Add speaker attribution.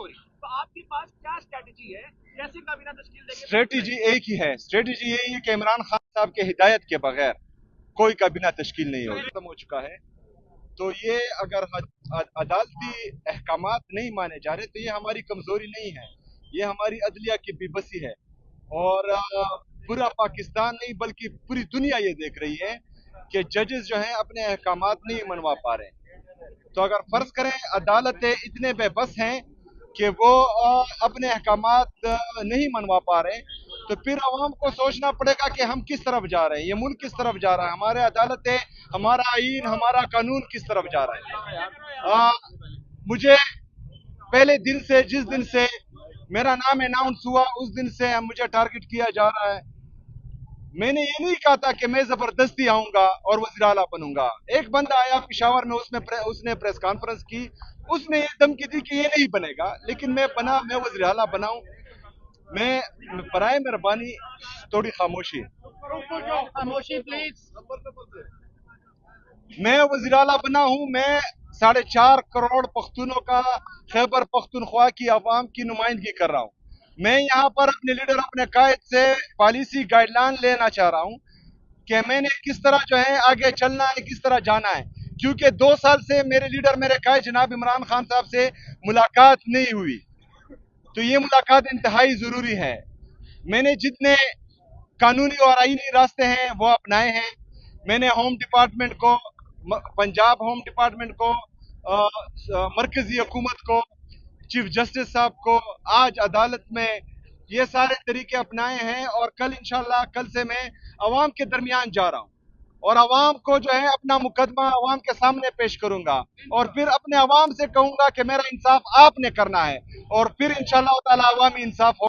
Speaker 1: रही। तो आपके पास क्या स्ट्रेटजी है, कैसे काबीना तश्कील देंगे?
Speaker 2: स्ट्रेटजी एक ही है, स्ट्रेटजी यही है कि इमरान खान साहब के हिदायत के बगैर कोई काबीना तश्कील नहीं होगी। खत्म हो चुका है। तो ये अगर अदालती अहकामात नहीं माने जा रहे तो ये हमारी कमजोरी नहीं है, ये हमारी अदलिया की बेबसी है। और पूरा पाकिस्तान नहीं बल्कि पूरी दुनिया ये देख रही है कि जजेस जो हैं अपने अहकामात नहीं मनवा पा रहे हैं। तो अगर फर्ज करें अदालतें इतने बेबस हैं कि वो अपने अहकामात नहीं मनवा पा रहे, तो फिर अवाम को सोचना पड़ेगा कि हम किस तरफ जा रहे हैं, ये मुल्क किस तरफ जा रहा है, हमारे अदालतें, हमारा आईन, हमारा कानून किस तरफ जा रहा है। मुझे पहले दिन से, जिस दिन से मेरा नाम अनाउंस हुआ उस दिन से मुझे टारगेट किया जा रहा है। मैंने ये नहीं कहा था कि मैं जबरदस्ती आऊंगा और वज़ीर आला बनूंगा। एक बंदा आया पिशावर में, उसने प्रेस कॉन्फ्रेंस की, उसने ये धमकी दी कि ये नहीं बनेगा, लेकिन मैं बना, मैं वज़ीर आला बनाऊं। मैं बराए मेहरबानी थोड़ी खामोशी
Speaker 1: प्लीज।
Speaker 2: मैं वज़ीर आला बना हूं। मैं 4.5 करोड़ पख्तूनों का, खैबर पख्तूनख्वा की आवाम की नुमाइंदगी कर रहा हूं। मैं यहाँ पर अपने लीडर, अपने कायद से पॉलिसी गाइडलाइन लेना चाह रहा हूँ कि मैंने किस तरह जो है आगे चलना है, किस तरह जाना है। क्योंकि 2 साल से मेरे लीडर, मेरे कायद जनाब इमरान खान साहब से मुलाकात नहीं हुई, तो ये मुलाकात इंतहाई जरूरी है। मैंने जितने कानूनी और आईनी रास्ते हैं वो अपनाए हैं। मैंने होम डिपार्टमेंट को, पंजाब होम डिपार्टमेंट को, मरकजी हुकूमत को, चीफ जस्टिस साहब को, आज अदालत में ये सारे तरीके अपनाए हैं। और कल इंशाल्लाह, कल से मैं अवाम के दरमियान जा रहा हूँ और अवाम को जो है अपना मुकदमा अवाम के सामने पेश करूंगा और फिर अपने अवाम से कहूंगा कि मेरा इंसाफ आपने करना है और फिर इंशाल्लाह ताला अवामी इंसाफ